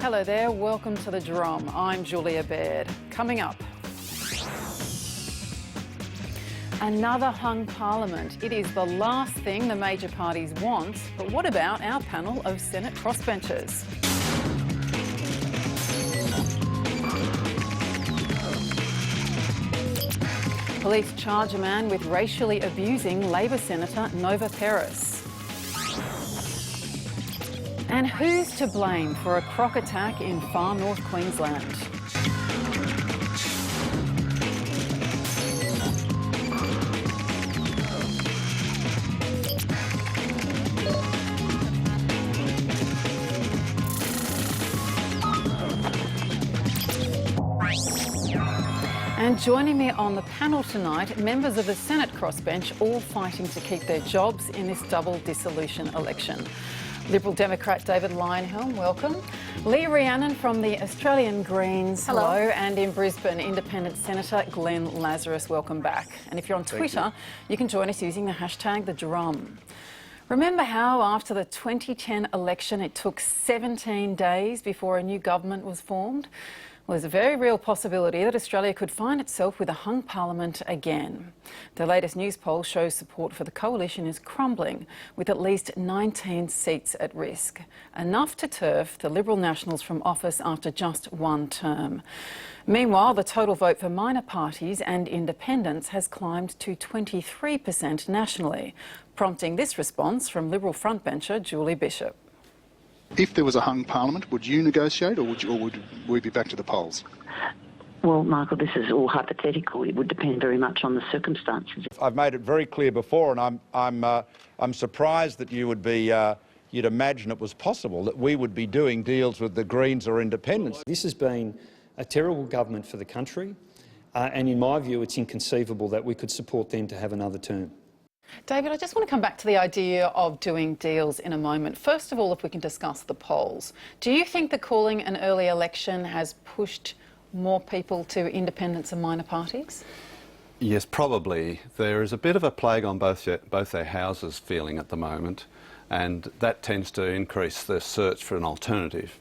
Hello there, welcome to The Drum. I'm Julia Baird. Coming up, another hung parliament. It is the last thing the major parties want, but what about our panel of Senate crossbenchers? Police charge a man with racially abusing Labor Senator Nova Peris. And who's to blame for a croc attack in far north Queensland? And joining me on the panel tonight, members of the Senate crossbench, all fighting to keep their jobs in this double dissolution election. Liberal Democrat David Leyonhjelm, welcome. Lee Rhiannon from the Australian Greens, hello. And in Brisbane, Independent Senator Glenn Lazarus, welcome back. And if you're on Twitter, you can join us using the hashtag #TheDrum. Remember how after the 2010 election it took 17 days before a new government was formed? Well, there's a very real possibility that Australia could find itself with a hung parliament again. The latest news poll shows support for the coalition is crumbling, with at least 19 seats at risk, enough to turf the Liberal Nationals from office after just one term. Meanwhile, the total vote for minor parties and independents has climbed to 23% nationally, prompting this response from Liberal frontbencher Julie Bishop. If there was a hung parliament, would you negotiate or would we be back to the polls? Well, Michael, this is all hypothetical. It would depend very much on the circumstances. I've made it very clear before, and I'm surprised that you would be you'd imagine it was possible that we would be doing deals with the Greens or Independents. This has been a terrible government for the country, and in my view, it's inconceivable that we could support them to have another term. David, I just want to come back to the idea of doing deals in a moment. First of all, if we can discuss the polls. Do you think that calling an early election has pushed more people to independents and minor parties? Yes, probably. There is a bit of a plague on both their houses feeling at the moment, and that tends to increase the search for an alternative.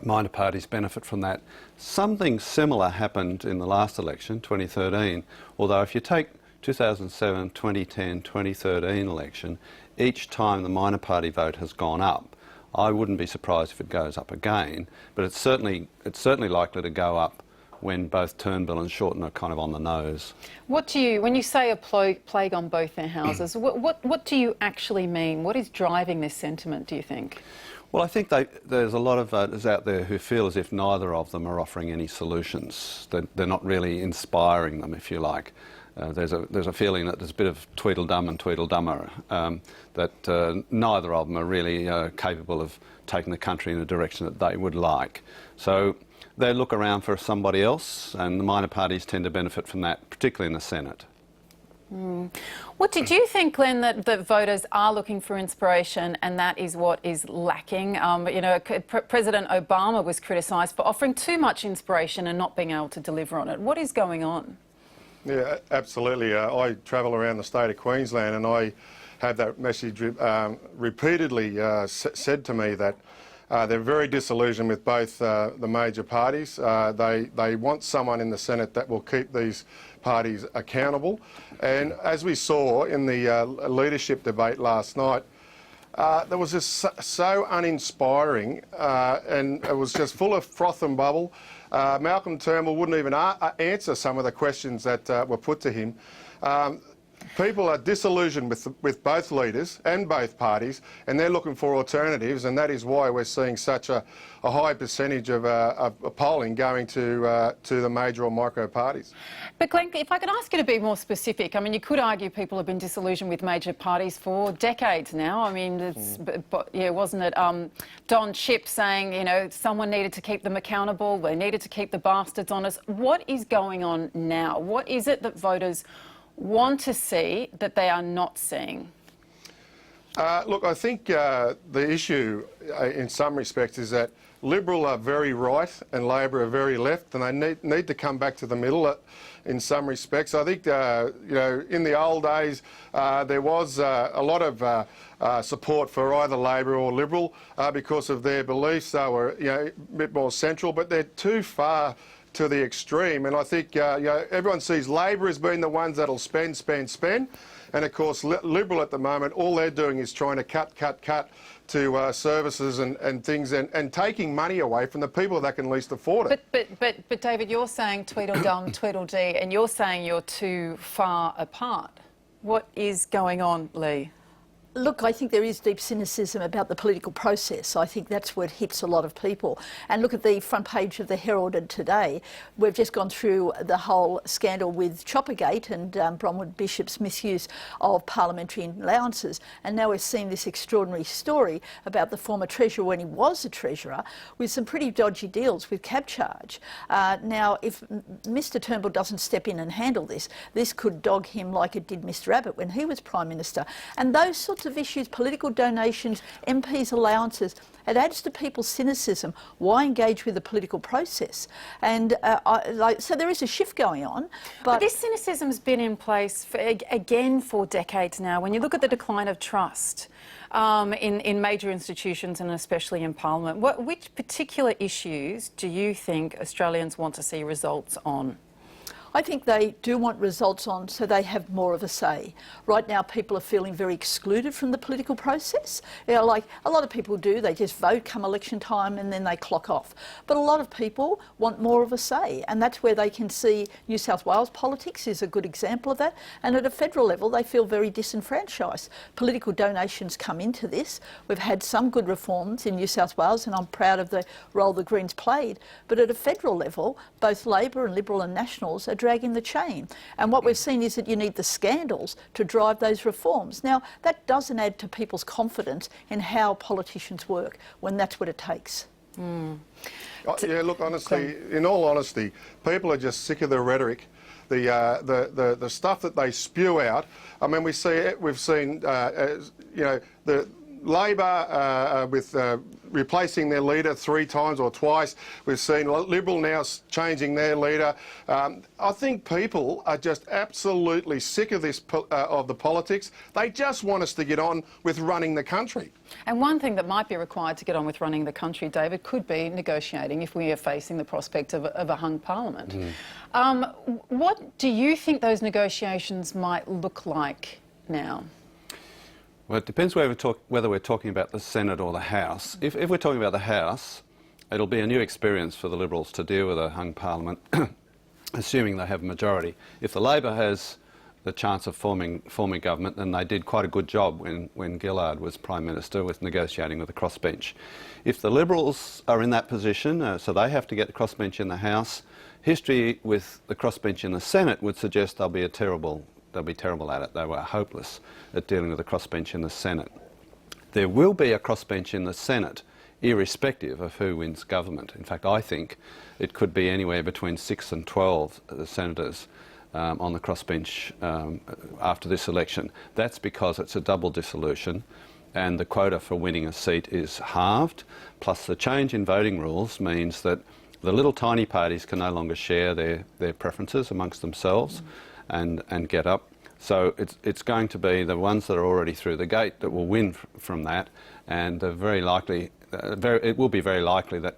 Minor parties benefit from that. Something similar happened in the last election, 2013, although if you take 2007, 2010, 2013 election, each time the minor party vote has gone up. I wouldn't be surprised if it goes up again, but it's certainly likely to go up when both Turnbull and Shorten are kind of on the nose. When you say a plague on both their houses, what do you actually mean? What is driving this sentiment, do you think? Well, I think there's a lot of voters out there who feel as if neither of them are offering any solutions. They're not really inspiring them, if you like. There's a feeling that there's a bit of Tweedledum and Tweedledummer, that neither of them are really capable of taking the country in a direction that they would like. So they look around for somebody else, and the minor parties tend to benefit from that, particularly in the Senate. What did you think, Glenn, that voters are looking for inspiration and that is what is lacking? President Obama was criticised for offering too much inspiration and not being able to deliver on it. What is going on? Yeah, absolutely. I travel around the state of Queensland and I have that message repeatedly said to me that they're very disillusioned with both the major parties. They want someone in the Senate that will keep these parties accountable. And as we saw in the leadership debate last night, that was just so uninspiring and it was just full of froth and bubble. Malcolm Turnbull wouldn't even answer some of the questions that were put to him. People are disillusioned with both leaders and both parties, and they're looking for alternatives, and that is why we're seeing such a high percentage of polling going to the major or micro parties. But Glenn, if I could ask you to be more specific, I mean, you could argue people have been disillusioned with major parties for decades now. I mean, wasn't it Don Chipp saying, someone needed to keep them accountable, they needed to keep the bastards honest. What is going on now? What is it that voters want to see that they are not seeing? Look, I think the issue in some respects is that Liberal are very right and Labor are very left, and they need to come back to the middle in some respects. I think, you know, in the old days there was a lot of support for either Labor or Liberal because of their beliefs. They were, you know, a bit more central, but they're too far to the extreme. And I think, you know, everyone sees Labor as being the ones that'll spend. And of course, Liberal at the moment, all they're doing is trying to cut to services and things and taking money away from the people that can least afford it. But David, you're saying Tweedledum, Tweedledee, and you're saying you're too far apart. What is going on, Lee? Look, I think there is deep cynicism about the political process. I think that's what hits a lot of people. And look at the front page of the Herald today. We've just gone through the whole scandal with Choppergate and Bronwyn Bishop's misuse of parliamentary allowances. And now we're seeing this extraordinary story about the former Treasurer when he was a Treasurer with some pretty dodgy deals with cab charge. Now, if Mr Turnbull doesn't step in and handle this, this could dog him like it did Mr Abbott when he was Prime Minister. And those sorts of issues, political donations, MPs' allowances, it adds to people's cynicism. Why engage with the political process? And so there is a shift going on. But this cynicism's been in place again for decades now. When you look at the decline of trust in major institutions and especially in Parliament, which particular issues do you think Australians want to see results on? I think they do want results on so they have more of a say. Right now people are feeling very excluded from the political process. You know, like a lot of people do, they just vote come election time and then they clock off. But a lot of people want more of a say, and that's where they can see New South Wales politics is a good example of that, and at a federal level they feel very disenfranchised. Political donations come into this. We've had some good reforms in New South Wales and I'm proud of the role the Greens played, but at a federal level both Labor and Liberal and Nationals are dragging the chain. And what we've seen is that you need the scandals to drive those reforms. Now, that doesn't add to people's confidence in how politicians work when that's what it takes. Yeah, look, honestly, in all honesty, people are just sick of the rhetoric. The stuff that they spew out. I mean, we've seen, you know, the Labor with replacing their leader 3 times or twice. We've seen Liberal now changing their leader. I think people are just absolutely sick of this of the politics. They just want us to get on with running the country. And one thing that might be required to get on with running the country, David, could be negotiating if we are facing the prospect of a hung parliament. What do you think those negotiations might look like now? Well, it depends whether we're talking about the Senate or the House. If we're talking about the House, it'll be a new experience for the Liberals to deal with a hung parliament, assuming they have a majority. If the Labor has the chance of forming government, then they did quite a good job when Gillard was Prime Minister with negotiating with the crossbench. If the Liberals are in that position, so they have to get the crossbench in the House, history with the crossbench in the Senate would suggest they'll be terrible at it. They were hopeless at dealing with the crossbench in the Senate. There will be a crossbench in the Senate, irrespective of who wins government. In fact, I think it could be anywhere between 6 and 12 senators on the crossbench after this election. That's because it's a double dissolution and the quota for winning a seat is halved, plus the change in voting rules means that the little tiny parties can no longer share their preferences amongst themselves and get up. So it's going to be the ones that are already through the gate that will win from that, and very likely, it will be very likely that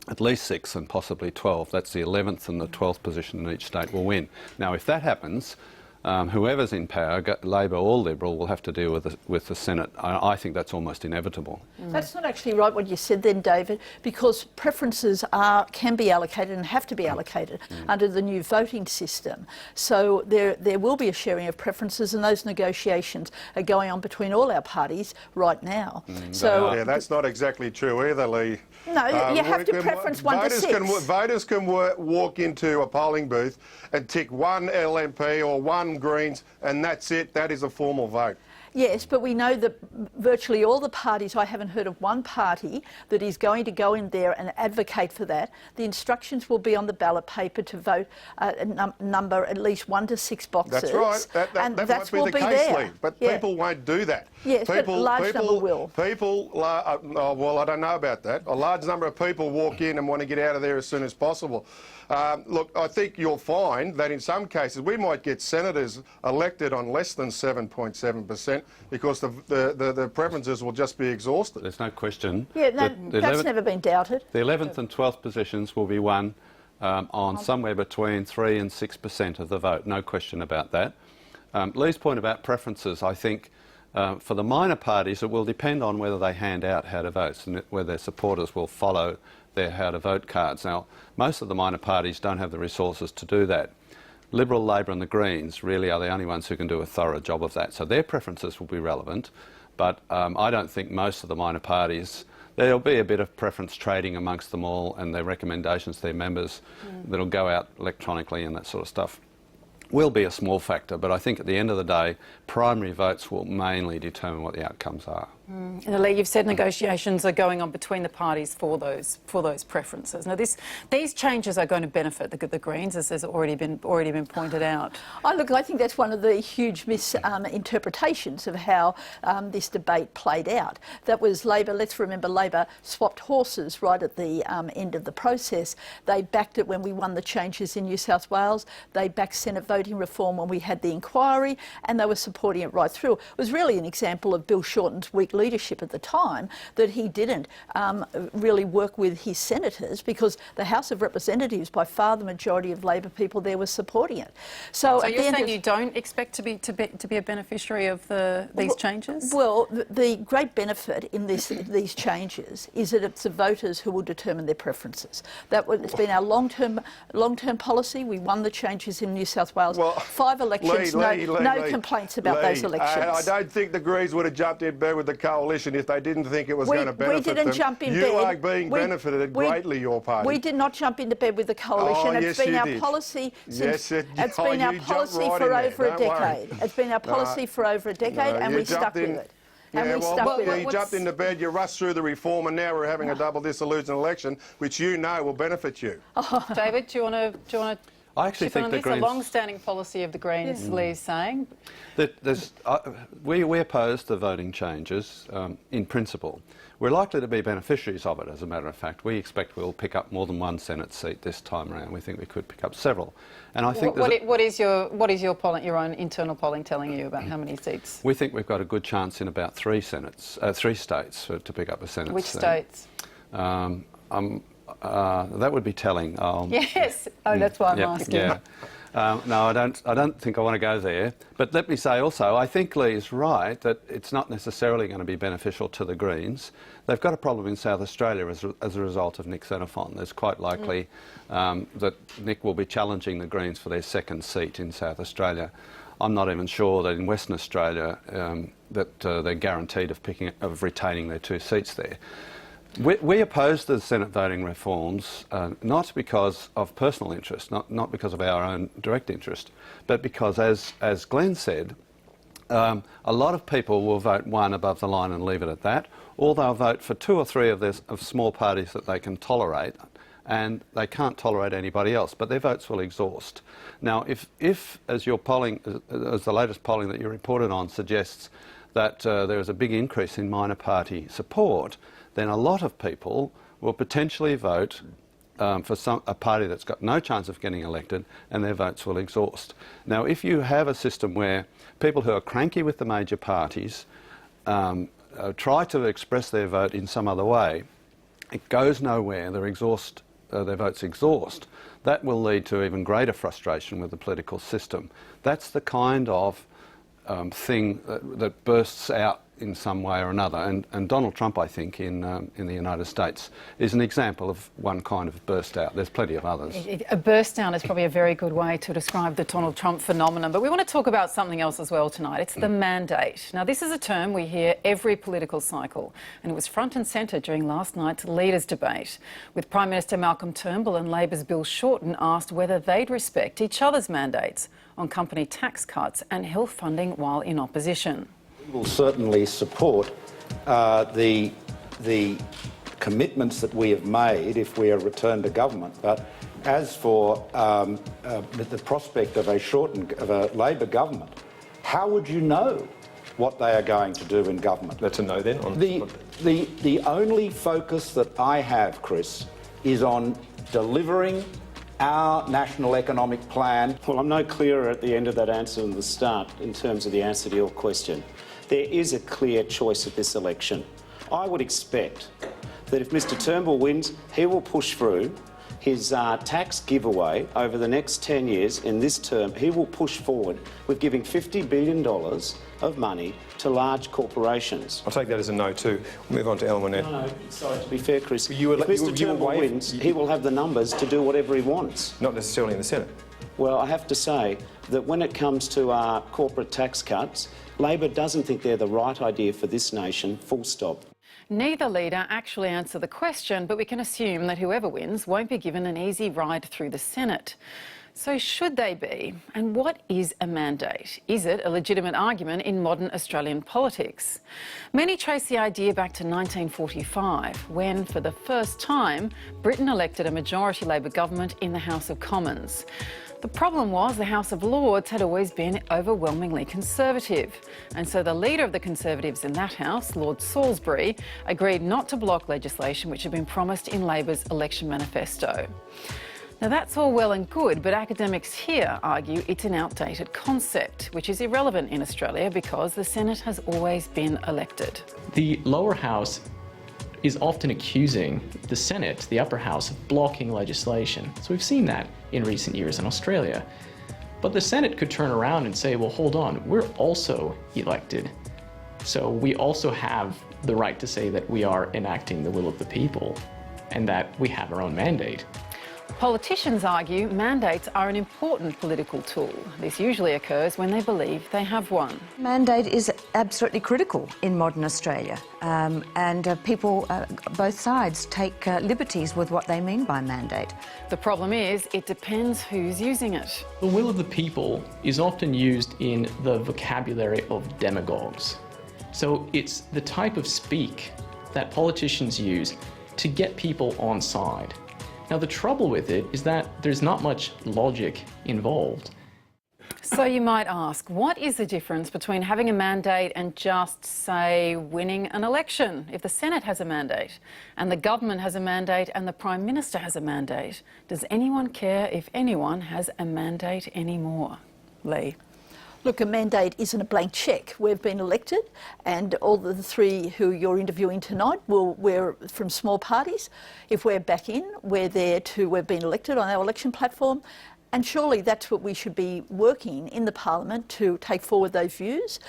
at least 6 and possibly 12, that's the 11th and the 12th position in each state, will win. Now, if that happens, whoever's in power, Labor or Liberal, will have to deal with the Senate. I think that's almost inevitable. That's not actually right what you said then, David, because preferences can be allocated and have to be allocated under the new voting system. So there will be a sharing of preferences, and those negotiations are going on between all our parties right now. So yeah, that's not exactly true either, Lee. No, you have to preference 1 to 6. Voters can walk into a polling booth and tick one LNP or one Greens, and that's it. That is a formal vote. Yes, but we know that virtually all the parties, I haven't heard of one party that is going to go in there and advocate for that. The instructions will be on the ballot paper to vote number at least 1 to 6 boxes. That's right. That might be the case, Lee. But people won't do that. Yes, but a large number will. Well, I don't know about that. A large number of people walk in and want to get out of there as soon as possible. Look, I think you'll find that in some cases we might get senators elected on less than 7.7% because the preferences will just be exhausted. There's no question. Yeah, that's never been doubted. The 11th and 12th positions will be won on somewhere between 3 and 6% of the vote. No question about that. Lee's point about preferences, I think, for the minor parties, it will depend on whether they hand out how to vote and whether their supporters will follow their how to vote cards. Now, most of the minor parties don't have the resources to do that. Liberal, Labor and the Greens really are the only ones who can do a thorough job of that. So their preferences will be relevant, but I don't think most of the minor parties, there'll be a bit of preference trading amongst them all and their recommendations to their members that'll go out electronically and that sort of stuff. Will be a small factor, but I think at the end of the day, primary votes will mainly determine what the outcomes are. And Lee, you've said negotiations are going on between the parties for those preferences. Now, these changes are going to benefit the Greens, as has already been pointed out. Look, I think that's one of the huge misinterpretations of how this debate played out. That was Labor. Let's remember, Labor swapped horses right at the end of the process. They backed it when we won the changes in New South Wales. They backed Senate voting reform when we had the inquiry, and they were supporting it right through. It was really an example of Bill Shorten's weak leadership at the time, that he didn't really work with his senators, because the House of Representatives, by far the majority of Labor people there, were supporting it. So you're saying you don't expect to be a beneficiary of these changes? Well, the great benefit in these changes is that it's the voters who will determine their preferences. It's been our long-term policy. We won the changes in New South Wales. Well, 5 elections, no complaints about those elections. I don't think the Greens would have jumped in bed with the coalition if they didn't think it was going to benefit them. We didn't jump in bed. You are being benefited greatly, your party. We did not jump into bed with the coalition. It's been our policy since... It's been our policy for over a decade. It's been our policy for over a decade, and we stuck with it. You jumped into bed, you rushed through the reform, and now we're having a double dissolution election, which you know will benefit you. David, do you want to I actually think the Greens... a long-standing policy of the Greens, Lee's saying. We oppose the voting changes in principle. We're likely to be beneficiaries of it, as a matter of fact. We expect we'll pick up more than 1 Senate seat this time around. We think we could pick up several. And I think what is your polling, your own internal polling telling you about how many seats? We think we've got a good chance in about 3 states to pick up a Senate seat. Which states? That would be telling. Yes. Oh, that's why I'm asking. Yeah. No, I don't think I want to go there. But let me say also, I think Lee is right that it's not necessarily going to be beneficial to the Greens. They've got a problem in South Australia as a result of Nick Xenophon. There's quite likely that Nick will be challenging the Greens for their 2nd seat in South Australia. I'm not even sure that in Western Australia that they're guaranteed of retaining their 2 seats there. We oppose the Senate voting reforms not because of personal interest, not because of our own direct interest, but because, as Glenn said, a lot of people will vote 1 above the line and leave it at that, or they'll vote for 2 or 3 of small parties that they can tolerate, and they can't tolerate anybody else, but their votes will exhaust. Now, if as your polling, as the latest polling that you reported on suggests, that there is a big increase in minor party support, then a lot of people will potentially vote for a party that's got no chance of getting elected, and their votes will exhaust. Now, if you have a system where people who are cranky with the major parties try to express their vote in some other way, it goes nowhere, their votes exhaust. That will lead to even greater frustration with the political system. That's the kind of thing that bursts out in some way or another, and Donald Trump, I think, in the United States is an example of one kind of burst out. There's plenty of others. A burst out is probably a very good way to describe the Donald Trump phenomenon, but we want to talk about something else as well tonight. It's the mandate. Now, this is a term we hear every political cycle, and it was front and centre during last night's Leaders' debate, with Prime Minister Malcolm Turnbull and Labor's Bill Shorten asked whether they'd respect each other's mandates on company tax cuts and health funding while in opposition. We will certainly support the commitments that we have made if we are returned to government. But as for the prospect of a Labor government, how would you know what they are going to do in government? That's a no then? The only focus that I have, Chris, is on delivering our national economic plan. Well, I'm no clearer at the end of that answer than the start in terms of the answer to your question. There is a clear choice at this election. I would expect that if Mr Turnbull wins, he will push through his tax giveaway over the next 10 years. In this term, he will push forward with giving $50 billion of money to large corporations. I'll take that as a no too. We'll move on to Ellen Winnett. No, sorry, to be fair, Chris, if you Mr Turnbull wins, he will have the numbers to do whatever he wants. Not necessarily in the Senate. Well, I have to say that when it comes to our corporate tax cuts, Labor doesn't think they're the right idea for this nation, full stop. Neither leader actually answered the question, but we can assume that whoever wins won't be given an easy ride through the Senate. So should they be? And what is a mandate? Is it a legitimate argument in modern Australian politics? Many trace the idea back to 1945, when, for the first time, Britain elected a majority Labor government in the House of Commons. The problem was the House of Lords had always been overwhelmingly Conservative, and so the leader of the Conservatives in that House, Lord Salisbury, agreed not to block legislation which had been promised in Labor's election manifesto. Now that's all well and good, but academics here argue it's an outdated concept, which is irrelevant in Australia because the Senate has always been elected. The lower house is often accusing the Senate, the upper house, of blocking legislation. So we've seen that in recent years in Australia. But the Senate could turn around and say, well, hold on, we're also elected. So we also have the right to say that we are enacting the will of the people and that we have our own mandate. Politicians argue mandates are an important political tool. This usually occurs when they believe they have one. Mandate is absolutely critical in modern Australia, and people, both sides, take liberties with what they mean by mandate. The problem is, it depends who's using it. The will of the people is often used in the vocabulary of demagogues. So it's the type of speak that politicians use to get people on side. Now, the trouble with it is that there's not much logic involved. So you might ask, what is the difference between having a mandate and just, say, winning an election? If the Senate has a mandate and the government has a mandate and the Prime Minister has a mandate, does anyone care if anyone has a mandate anymore? Lee? Look, a mandate isn't a blank cheque. We've been elected, and all the three who you're interviewing tonight, we're from small parties. If we're back in, we've been elected on our election platform, and surely that's what we should be working in the Parliament to take forward those views,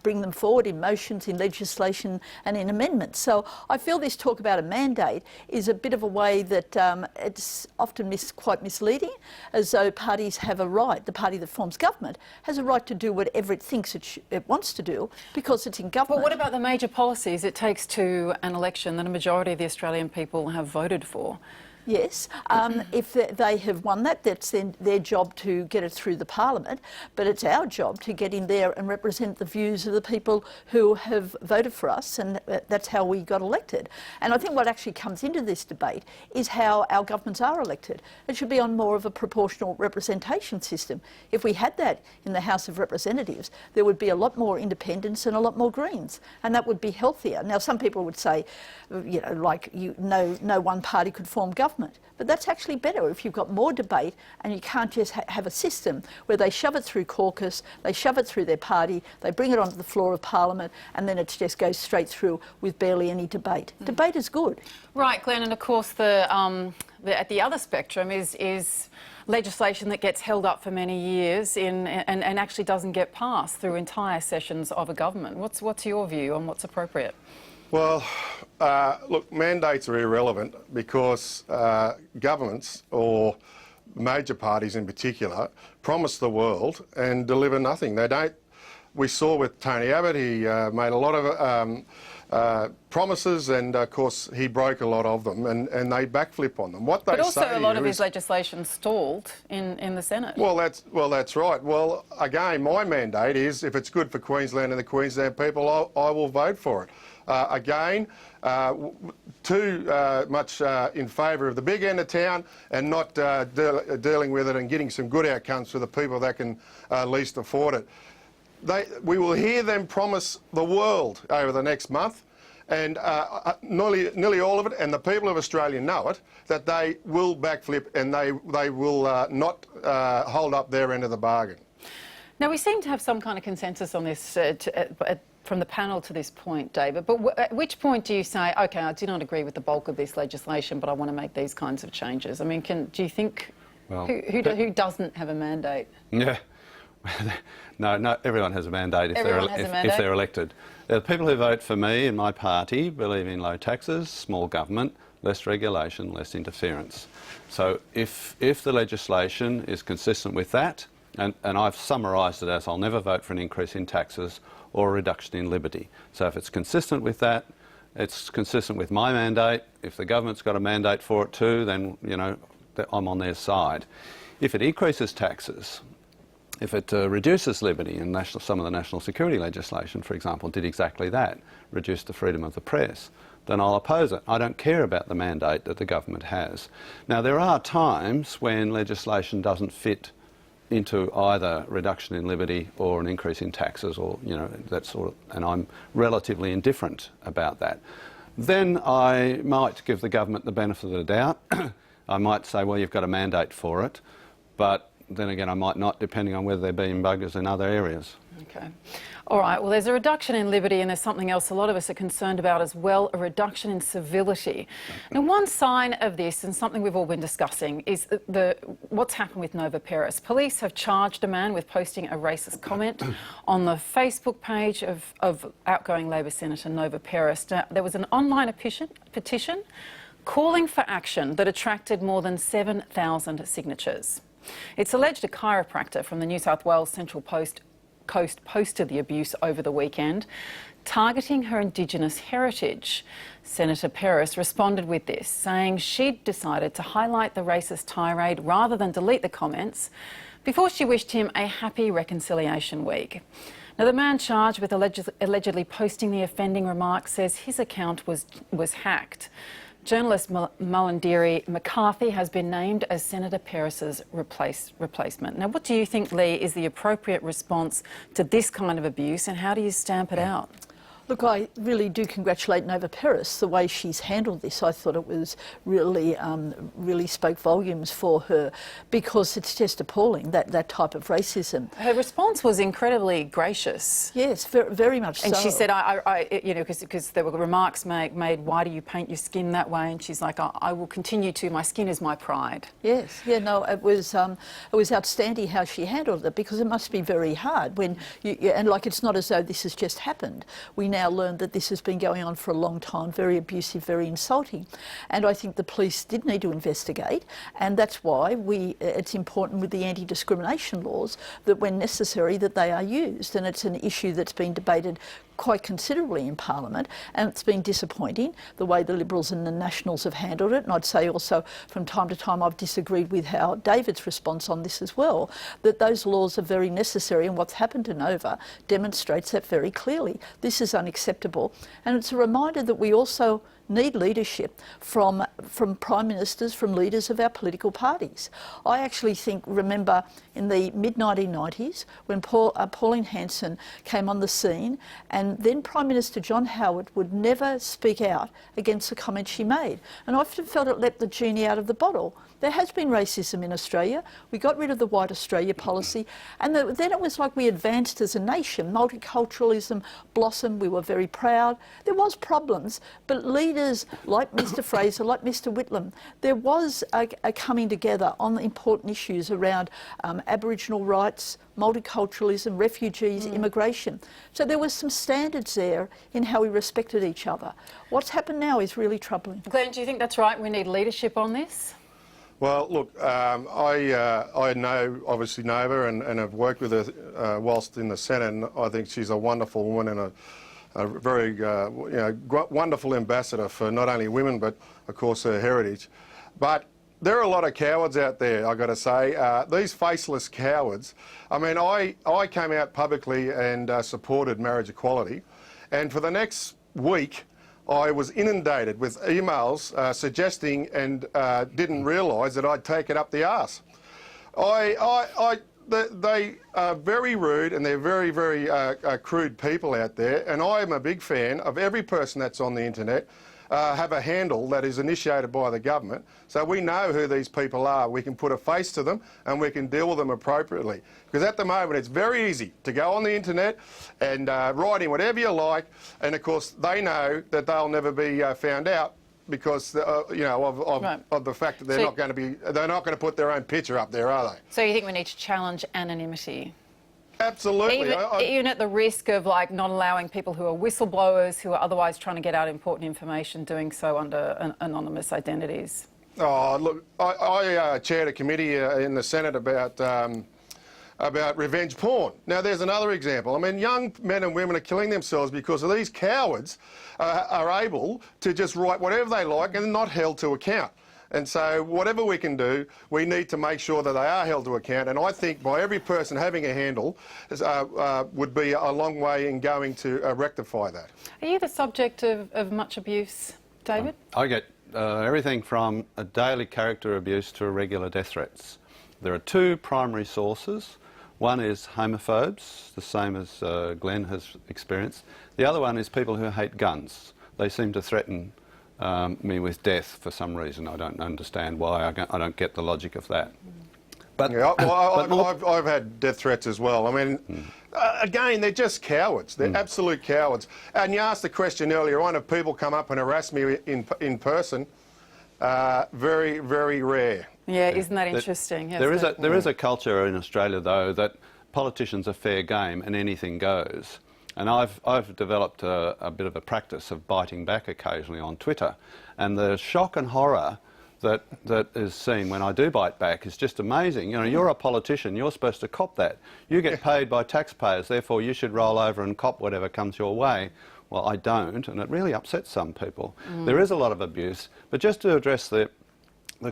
bring them forward in motions, in legislation and in amendments. So I feel this talk about a mandate is a bit of a way that it's often quite misleading, as though parties have a right, the party that forms government has a right to do whatever it thinks it wants to do because it's in government. But what about the major policies it takes to an election that a majority of the Australian people have voted for? Yes, if they have won that, that's then their job to get it through the Parliament, but it's our job to get in there and represent the views of the people who have voted for us, and that's how we got elected. And I think what actually comes into this debate is how our governments are elected. It should be on more of a proportional representation system. If we had that in the House of Representatives, there would be a lot more independents and a lot more Greens, and that would be healthier. Now, some people would say, you know, no one party could form government. But that's actually better if you've got more debate and you can't just have a system where they shove it through caucus, they shove it through their party, they bring it onto the floor of Parliament, and then it just goes straight through with barely any debate. Debate is good. Right, Glenn, and of course at the other spectrum is legislation that gets held up for many years and actually doesn't get passed through entire sessions of a government. What's your view on what's appropriate? Well, look, mandates are irrelevant because governments, or major parties in particular, promise the world and deliver nothing. They don't. We saw with Tony Abbott, he made a lot of promises, and of course he broke a lot of them, and they backflip on them. What they but also say a lot of his is, legislation stalled in the Senate. well, that's right. Well, again, my mandate is if it's good for Queensland and the Queensland people, I will vote for it. Again, too much in favour of the big end of town and not dealing with it and getting some good outcomes for the people that can least afford it. We will hear them promise the world over the next month, and nearly all of it, and the people of Australia know it, that they will backflip and they will not hold up their end of the bargain. Now, we seem to have some kind of consensus on this from the panel to this point, David, but at which point do you say, OK, I do not agree with the bulk of this legislation, but I want to make these kinds of changes? I mean, do you think, well, who doesn't have a mandate? Yeah. No, everyone has a mandate if they're elected. The people who vote for me and my party believe in low taxes, small government, less regulation, less interference. So if the legislation is consistent with that, and I've summarised it as I'll never vote for an increase in taxes or a reduction in liberty. So if it's consistent with that, it's consistent with my mandate. If the government's got a mandate for it too, then, you know, I'm on their side. If it increases taxes, if it reduces liberty, and some of the national security legislation, for example, did exactly that, reduced the freedom of the press, then I'll oppose it. I don't care about the mandate that the government has. Now, there are times when legislation doesn't fit into either reduction in liberty or an increase in taxes, or, you know, that sort of, and I'm relatively indifferent about that. Then I might give the government the benefit of the doubt. I might say, well, you've got a mandate for it, but then again, I might not, depending on whether they're being buggers in other areas. Okay. All right, well, there's a reduction in liberty, and there's something else a lot of us are concerned about as well, a reduction in civility. Now, one sign of this, and something we've all been discussing, is what's happened with Nova Peris. Police have charged a man with posting a racist comment on the Facebook page of outgoing Labor Senator Nova Peris. Now, there was an online petition calling for action that attracted more than 7,000 signatures. It's alleged a chiropractor from the New South Wales Central Coast posted the abuse over the weekend, targeting her Indigenous heritage. Senator Peris responded with this, saying she'd decided to highlight the racist tirade rather than delete the comments before she wished him a happy Reconciliation Week. Now, the man charged with allegedly posting the offending remark says his account was hacked. Journalist Mulandiri McCarthy has been named as Senator Peris's replacement. Now, what do you think, Lee, is the appropriate response to this kind of abuse, and how do you stamp it out? Look, I really do congratulate Nova Peris, the way she's handled this. I thought it was really, really spoke volumes for her, because it's just appalling, that type of racism. Her response was incredibly gracious. Yes, very much so. And she said, you know, because there were remarks made, why do you paint your skin that way? And she's like, I will continue to, my skin is my pride. Yes, yeah, no, it was outstanding how she handled it, because it must be very hard when and like, it's not as though this has just happened. We now learned that this has been going on for a long time, very abusive, very insulting. And I think the police did need to investigate, and that's why it's important with the anti-discrimination laws that when necessary that they are used. And it's an issue that's been debated quite considerably in Parliament, and it's been disappointing the way the Liberals and the Nationals have handled it. And I'd say also from time to time I've disagreed with how David's response on this as well, that those laws are very necessary, and what's happened to Nova demonstrates that very clearly. This is unacceptable, and it's a reminder that we also need leadership from Prime Ministers, from leaders of our political parties. I actually remember in the mid-1990s when Pauline Hanson came on the scene, and then Prime Minister John Howard would never speak out against the comments she made. And I often felt it let the genie out of the bottle. There has been racism in Australia. We got rid of the White Australia policy, and then it was like we advanced as a nation. Multiculturalism blossomed. We were very proud. There was problems, but leaders like Mr Fraser, like Mr Whitlam, there was a coming together on the important issues around Aboriginal rights, multiculturalism, refugees, immigration. So there was some standards there in how we respected each other. What's happened now is really troubling. Glenn, do you think that's right? We need leadership on this? Well, look, I know obviously Nova and have worked with her whilst in the Senate, and I think she's a wonderful woman and a very wonderful ambassador for not only women but, of course, her heritage. But there are a lot of cowards out there, I've got to say. These faceless cowards. I mean, I came out publicly and supported marriage equality, and for the next week I was inundated with emails suggesting and didn't realise that I'd taken up the arse. They are very rude and they're very, very crude people out there, and I am a big fan of every person that's on the internet have a handle that is initiated by the government, so we know who these people are. We can put a face to them and we can deal with them appropriately. Because at the moment it's very easy to go on the internet and write in whatever you like, and of course they know that they'll never be found out because of the fact that they're not going to put their own picture up there, are they? So you think we need to challenge anonymity? Absolutely. Even at the risk of not allowing people who are whistleblowers, who are otherwise trying to get out important information, doing so under anonymous identities? Oh, look, I chaired a committee in the Senate about revenge porn. Now, there's another example. I mean, young men and women are killing themselves because of these cowards are able to just write whatever they like and not held to account. And so whatever we can do, we need to make sure that they are held to account. And I think by every person having a handle would be a long way in going to rectify that. Are you the subject of much abuse, David? I get everything from a daily character abuse to irregular death threats. There are two primary sources. One is homophobes, the same as Glenn has experienced. The other one is people who hate guns. They seem to threaten me with death for some reason. I don't understand why. I don't get the logic of that. But, yeah, I've had death threats as well. I mean, again, they're just cowards. They're absolute cowards. And you asked the question earlier on, if people come up and harass me in person, very, very rare. Yeah, isn't that interesting? Yes, there is a culture in Australia, though, that politicians are fair game and anything goes. And I've developed a bit of a practice of biting back occasionally on Twitter, and the shock and horror that is seen when I do bite back is just amazing. You know, you're a politician, you're supposed to cop that. You get paid by taxpayers, therefore you should roll over and cop whatever comes your way. Well, I don't, and it really upsets some people. There is a lot of abuse, but just to address the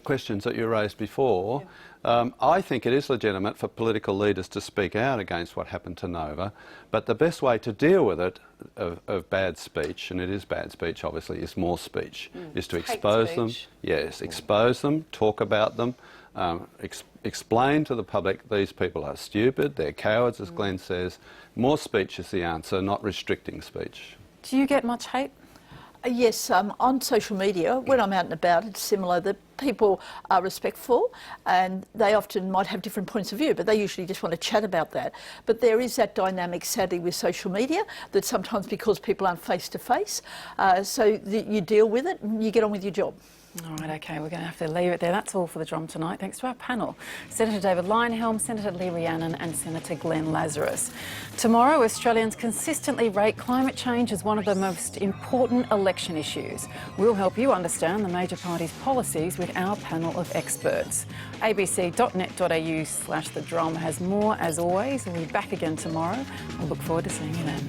questions that you raised before, I think it is legitimate for political leaders to speak out against what happened to Nova, but the best way to deal with it, of bad speech, and it is bad speech obviously, is more speech, is to expose them. Yes, expose them, talk about them, explain to the public these people are stupid, they're cowards, as Glenn says. More speech is the answer, not restricting speech. Do you get much hate? Yes, on social media, when I'm out and about, it's similar. The people are respectful and they often might have different points of view, but they usually just want to chat about that. But there is that dynamic, sadly, with social media, that sometimes because people aren't face-to-face, so you deal with it and you get on with your job. All right, OK, we're going to have to leave it there. That's all for the Drum tonight. Thanks to our panel, Senator David Leyonhjelm, Senator Lee Rhiannon and Senator Glenn Lazarus. Tomorrow, Australians consistently rate climate change as one of the most important election issues. We'll help you understand the major parties' policies with our panel of experts. abc.net.au/thedrum has more, as always. We'll be back again tomorrow. I look forward to seeing you then.